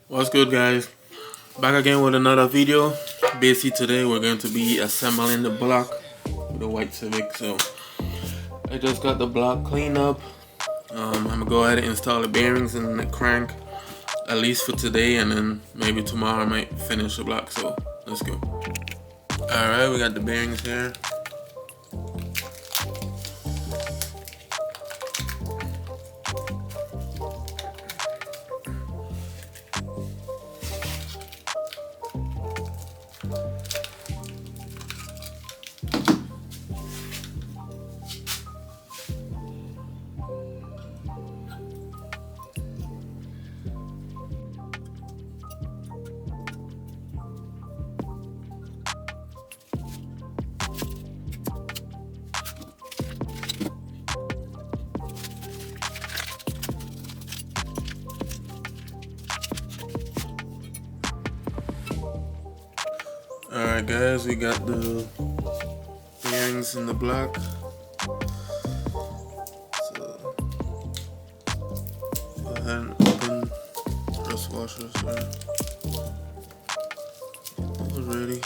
What's good, guys? Back again with another video. Basically today we're going to be assembling the block with the white Civic. So I just got the block cleaned up. I'm gonna go ahead and install the bearings and the crank, at least for today, and then maybe tomorrow I might finish the block. So let's go. Alright, we got the bearings here. Alright guys, we got the bearings in the block. So go ahead and open rust washers there. Already.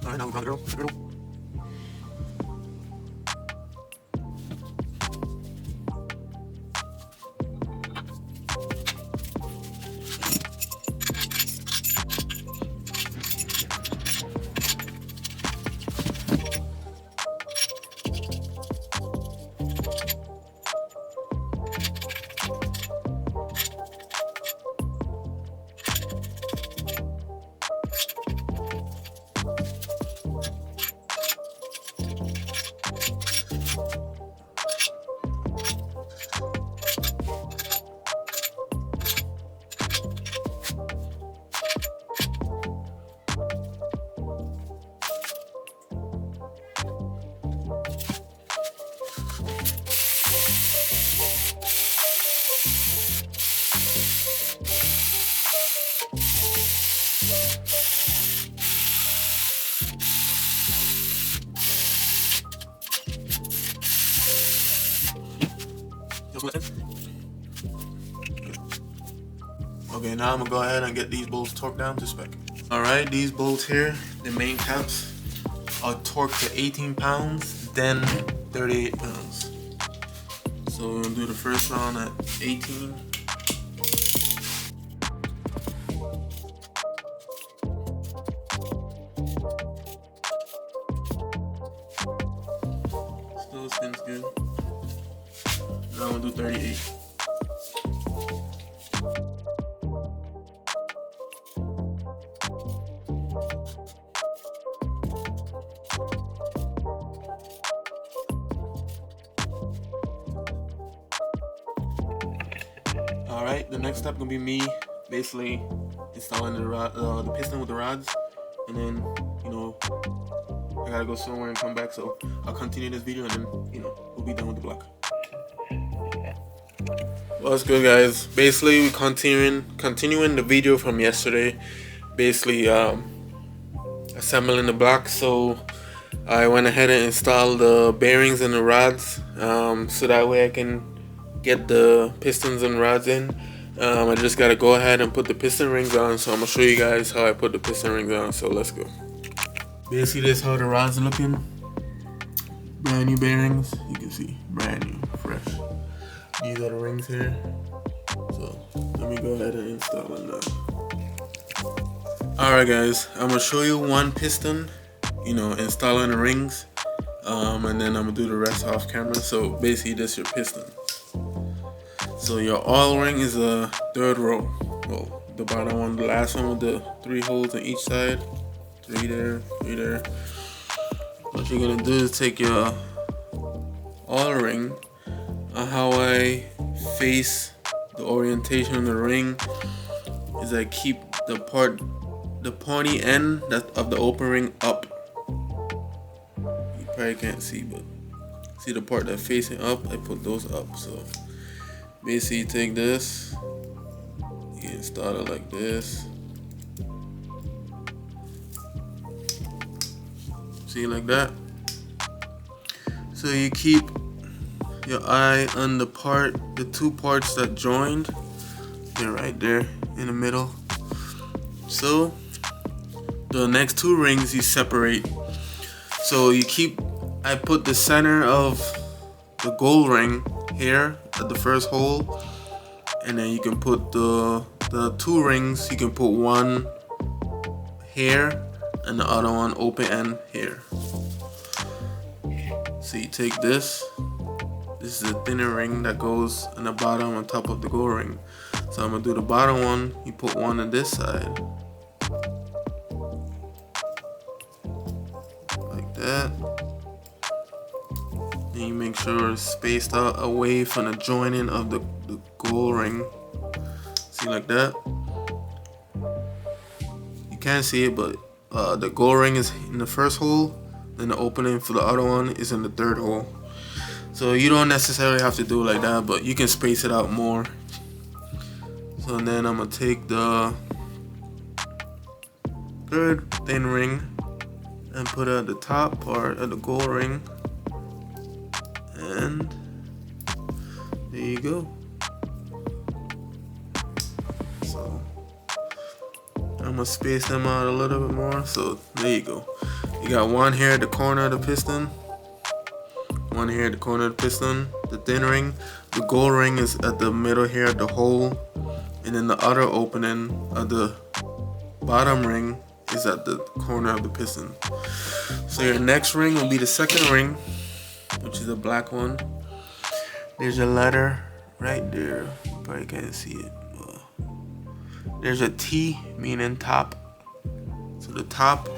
Alright, now we found the girdle. Okay, now I'm gonna go ahead and get these bolts torqued down to spec. Alright, these bolts here, the main caps, are torqued to 18 pounds, then 38 pounds. So we're gonna do the first round at 18. Still spins good. Now I'm gonna do 38. Alright, the next step gonna be me basically installing the piston with the rods, and then I gotta go somewhere and come back, so I'll continue this video and then we'll be done with the block. What's good, guys? Basically we continuing the video from yesterday, basically assembling the block. So I went ahead and installed the bearings and the rods, so that way I can get the pistons and rods in. I just gotta go ahead and put the piston rings on, so I'm gonna show you guys how I put the piston rings on. So let's go. Basically this is how the rods are looking. Brand new bearings, you can see, brand new, fresh. These are the rings here. So let me go ahead and install them now. Alright guys, I'm gonna show you one piston, installing the rings, and then I'm gonna do the rest off camera. So basically this is your piston. So your oil ring is a third row. Well, the bottom one, the last one with the 3 holes on each side. 3 there, 3 there. What you're gonna do is take your oil ring, how I face the orientation of the ring is I keep the pointy end of the open ring up. You probably can't see, but see the part that's facing up, I put those up. So basically you take this, you install it like this. See, like that. So you keep your eye on the two parts that joined. They're right there in the middle. So the next two rings you separate. So I put the center of the gold ring here at the first hole, and then you can put the two rings, you can put one here and the other one open end here. So you take this is a thinner ring that goes in the bottom on top of the gold ring. So I'm gonna do the bottom one, you put one on this side. Like that. And you make sure it's spaced out away from the joining of the gold ring. See, like that. You can't see it, but the gold ring is in the first hole, then the opening for the other one is in the third hole. So you don't necessarily have to do it like that, but you can space it out more. So then I'm gonna take the third thin ring and put it at the top part of the gold ring, and there you go. So I'm gonna space them out a little bit more. So there you go. You got one here at the corner of the piston, one here at the corner of the piston, the thin ring. The gold ring is at the middle here at the hole, and then the other opening of the bottom ring is at the corner of the piston. So your next ring will be the second ring, which is a black one. There's a letter right there. You probably can't see it. There's a T, meaning top. So the top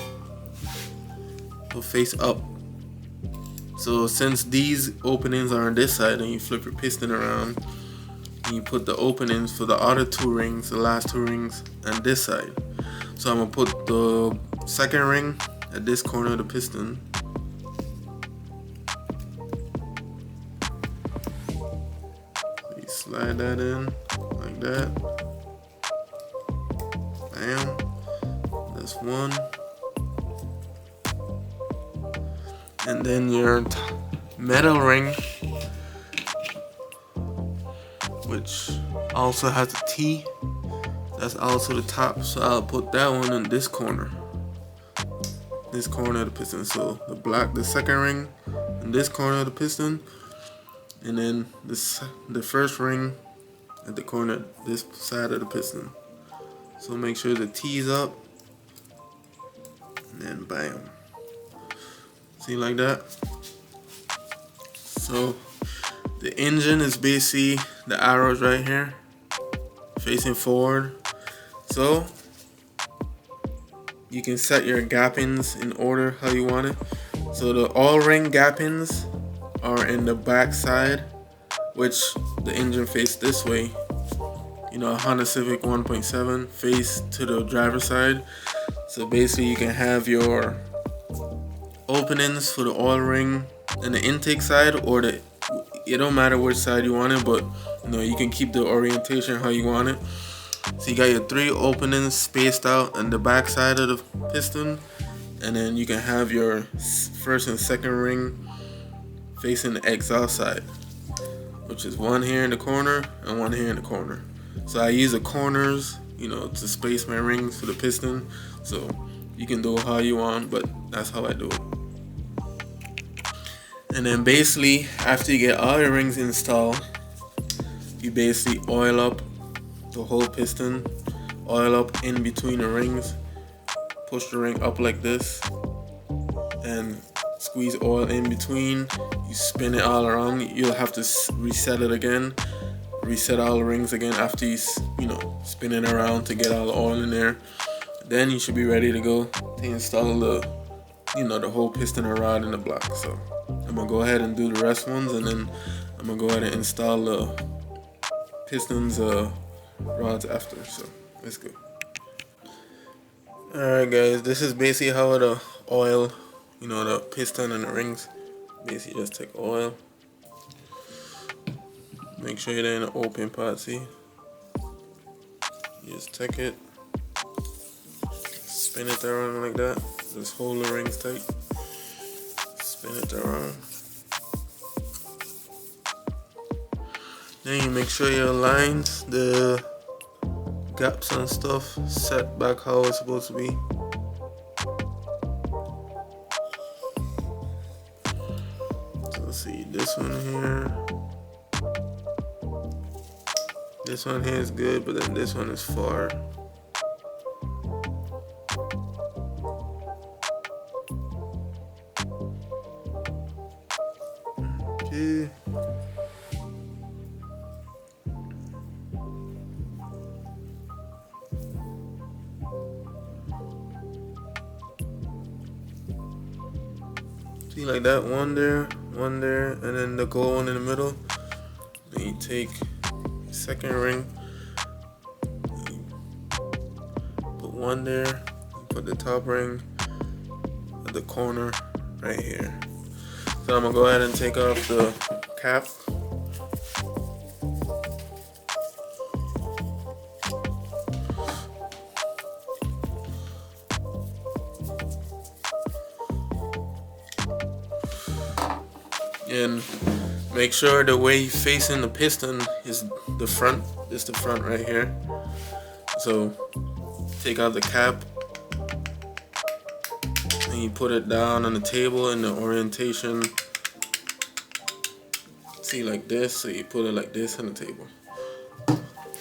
will face up. So since these openings are on this side, and you flip your piston around, and you put the openings for the other two rings, the last two rings, on this side. So I'm gonna put the second ring at this corner of the piston. You slide that in like that. Bam. That's one. And then your metal ring, which also has a T, that's also the top. So I'll put that one in this corner of the piston. So the second ring in this corner of the piston, and then the first ring at the corner this side of the piston. So make sure the T is up, and then bam. See, like that. So the engine is basically the arrows right here facing forward. So you can set your gappings in order how you want it. So the oil ring gappings are in the back side, which the engine face this way. You know, Honda Civic 1.7 face to the driver's side. So basically you can have your openings for the oil ring and the intake side, or it don't matter which side you want it, but you know, you can keep the orientation how you want it. So you got your three openings spaced out on the back side of the piston, and then you can have your first and second ring facing the exhaust side, which is one here in the corner and one here in the corner. So I use the corners, you know, to space my rings for the piston. So you can do it how you want, but that's how I do it. And then basically, after you get all your rings installed, you basically oil up the whole piston, oil up in between the rings, push the ring up like this, and squeeze oil in between. You spin it all around. You'll have to reset it again, reset all the rings again after you spin it around to get all the oil in there. Then you should be ready to go to install the whole piston and rod in the block. So I'm gonna go ahead and do the rest ones, and then I'm gonna go ahead and install the pistons rods after. So let's go. Alright guys, this is basically how the oil, the piston and the rings. Basically just take oil. Make sure you're in an open pot, see? You just take it, spin it around like that. Just hold the rings tight. Spin it around. Then you make sure your lines, the gaps and stuff, set back how it's supposed to be. So let's see, this one here. This one here is good, but then this one is far. Okay. See, like that, one there, and then the gold one in the middle. Then you take the second ring, put one there, put the top ring at the corner right here. So I'm gonna go ahead and take off the cap. And make sure the way you're facing the piston is the front. This is the front right here. So take out the cap and you put it down on the table in the orientation. See, like this. So you put it like this on the table.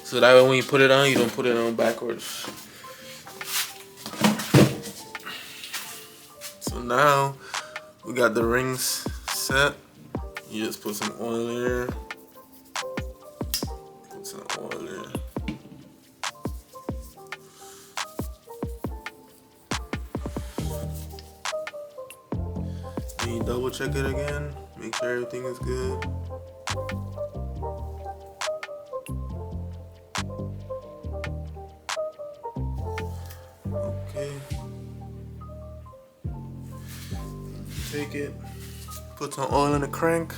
So that way when you put it on, you don't put it on backwards. So now we got the rings set. You just put some oil there. Put some oil there. And you double check it again. Make sure everything is good. Okay. Take it. Put some oil in the crank.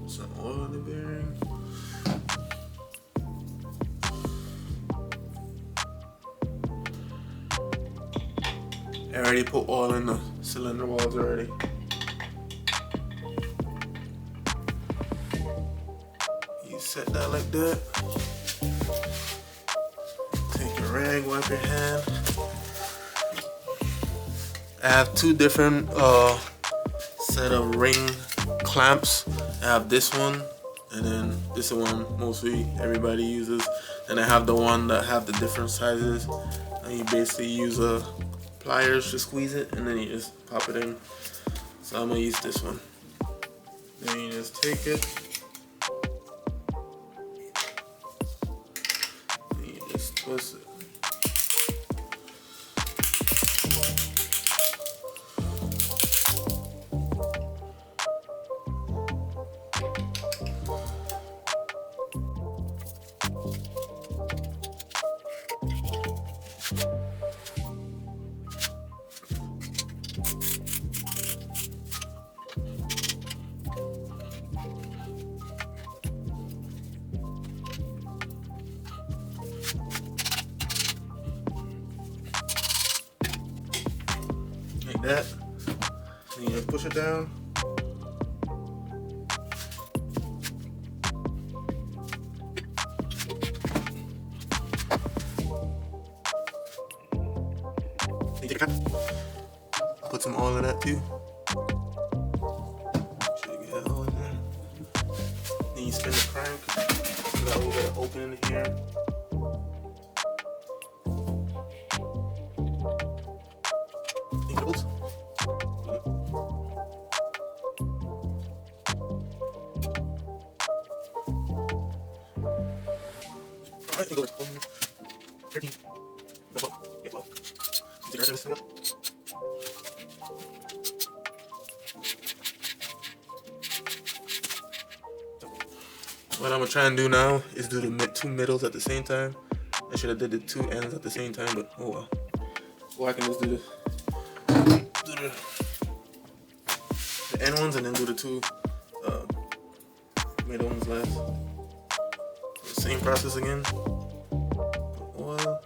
Some oil in the bearing. I already put oil in the cylinder walls already. You set that like that. Take your rag, wipe your hand. I have two different set of ring clamps. I have this one, and then this one mostly everybody uses. And I have the one that have the different sizes. And you basically use pliers to squeeze it, and then you just pop it in. So I'm gonna use this one. Then you just take it. And you just twist it. Like that. And you just push it down. Put some oil in that too. Make sure you get that oil in there. Then you spin the crank. So that we got an opening here. Alright, go. 13. Get well. What I'm gonna try and do now is do the two middles at the same time. I should have did the two ends at the same time, but oh well. Well, I can just do the end ones and then do the two middle ones last. So same process again. Put oil.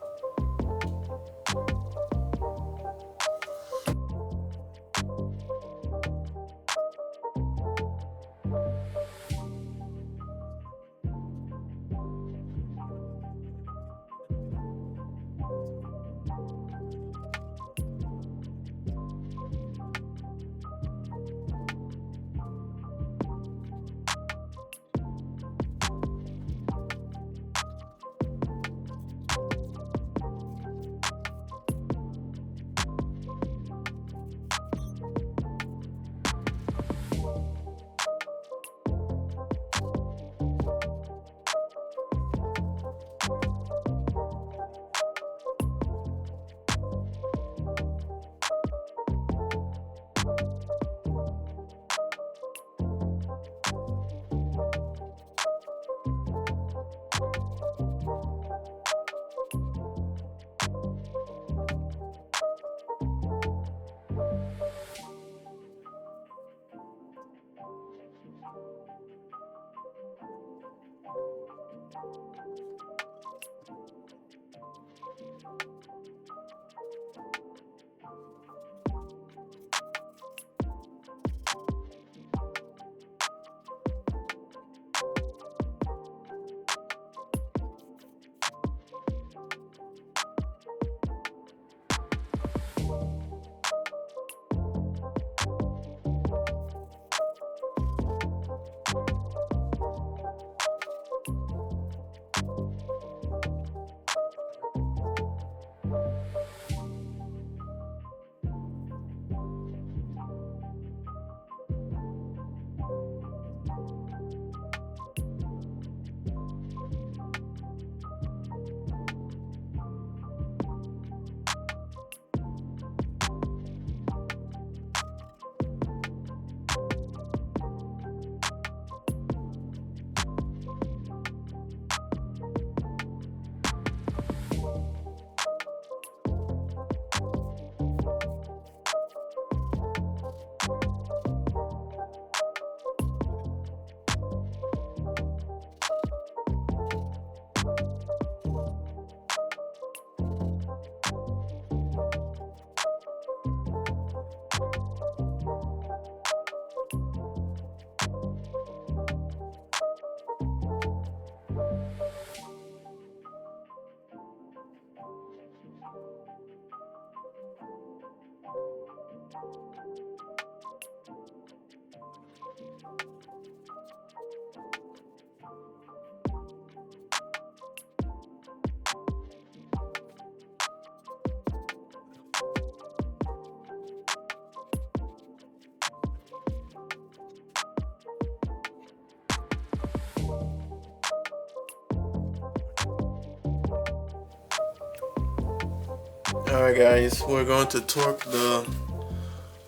Alright guys, we're going to torque the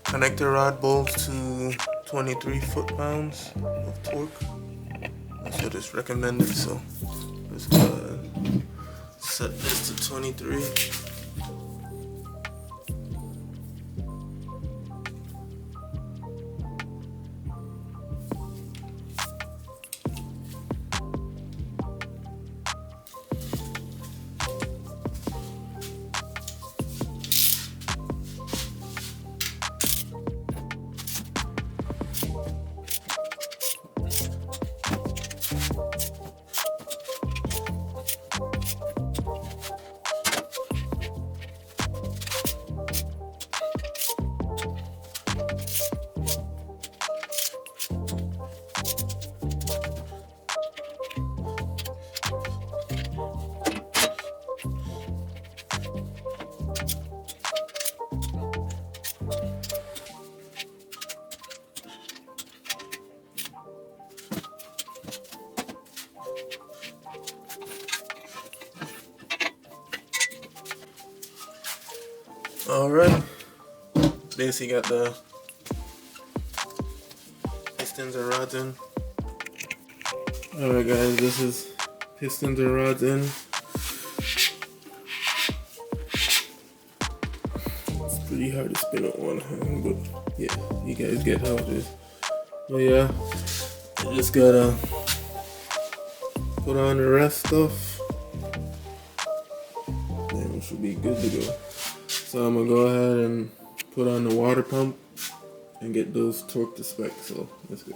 connector rod bolts to 23 foot-pounds of torque. That's what is recommended, so let's set this to 23. Alright, Basically got the pistons and rods in. Alright guys, this is pistons and rods in. It's pretty hard to spin with one hand, but yeah, you guys get how it is. But yeah, I just gotta put on the rest stuff and we should be good to go. So I'm gonna go ahead and put on the water pump and get those torqued to spec, so let's go.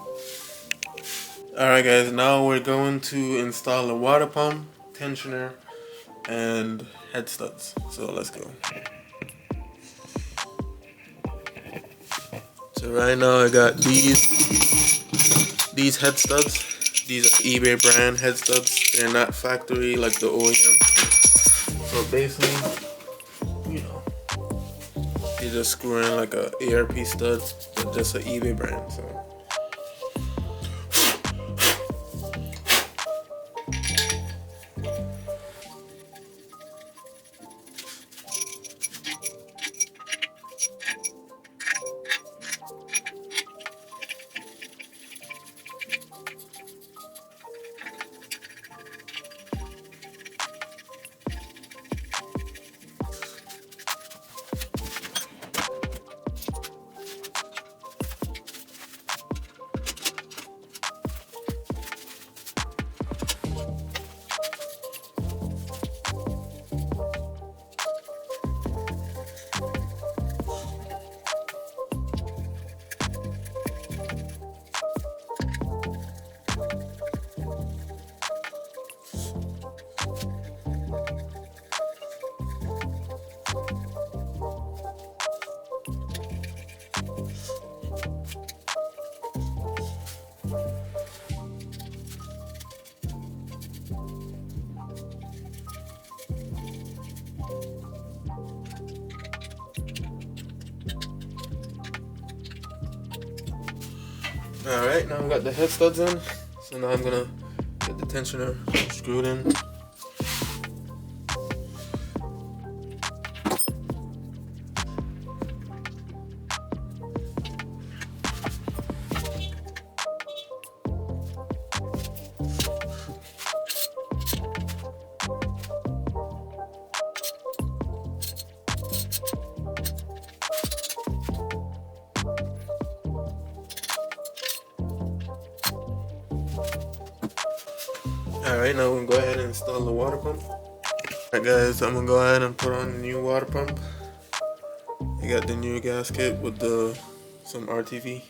Alright guys, now we're going to install the water pump, tensioner, and head studs. So let's go. So right now I got these head studs. These are eBay brand head studs. They're not factory like the OEM. So basically, you know, you just screw in like a ARP stud, but just an eBay brand. So. Alright, now I've got the head studs in, so now I'm gonna get the tensioner screwed in. Alright, now we're gonna go ahead and install the water pump. Alright guys, I'm gonna go ahead and put on the new water pump. I got the new gasket with some RTV.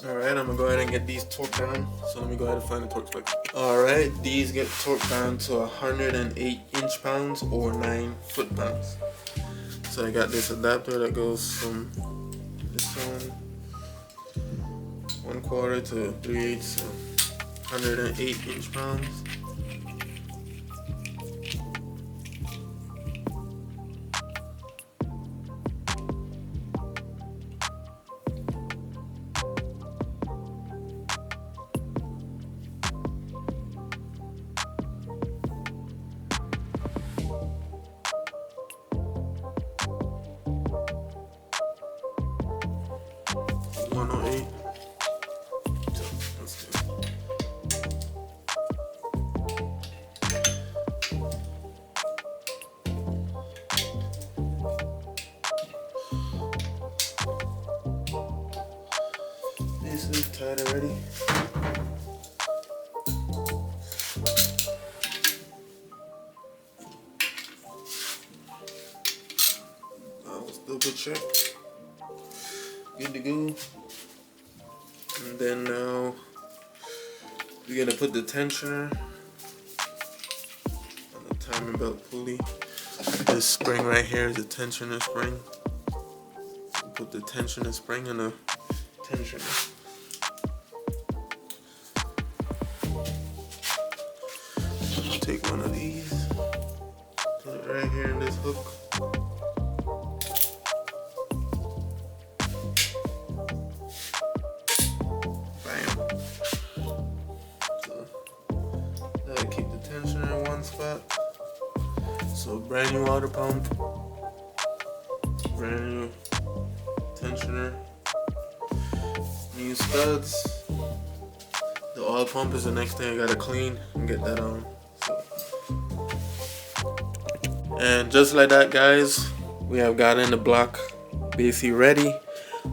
Alright, I'm gonna go ahead and get these torqued down. So let me go ahead and find the torque spec. Alright, these get torqued down to 108 inch-pounds or 9 foot-pounds. So I got this adapter that goes from this one 1/4 to 3/8, so 108 inch-pounds. This is tied already. Let's double check. good to go. And then now we're gonna put the tensioner on the timing belt pulley. This spring right here is a tensioner spring. Put the tensioner spring on the tensioner. Take one of these, put it right here in this hook. Bam. So that'll keep the tensioner in one spot. So brand new water pump, brand new tensioner, new studs. The oil pump is the next thing I gotta clean and get that on. And just like that, guys, we have gotten the block basically ready.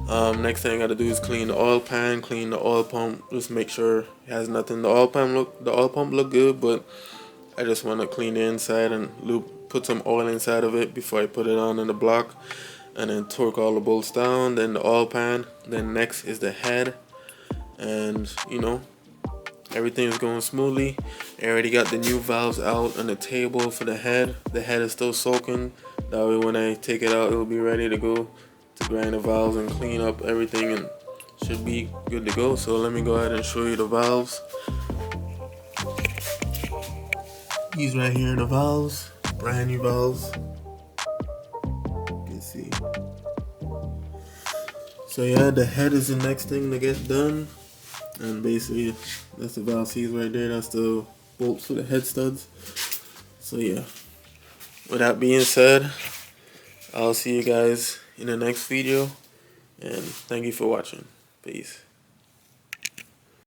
Next thing I gotta do is clean the oil pan, clean the oil pump, just make sure it has nothing. The oil pump look good, but I just want to clean the inside and put some oil inside of it before I put it on in the block, and then torque all the bolts down. Then the oil pan. Then next is the head, and you know, everything is going smoothly. I already got the new valves out on the table for the head. The head is still soaking. That way when I take it out, it will be ready to go to grind the valves and clean up everything, and should be good to go. So let me go ahead and show you the valves. These right here are the valves, brand new valves. You can see. So yeah, the head is the next thing to get done. And basically, that's the valve seats right there. That's the bolts for the head studs. So yeah, with that being said, I'll see you guys in the next video. And thank you for watching. Peace.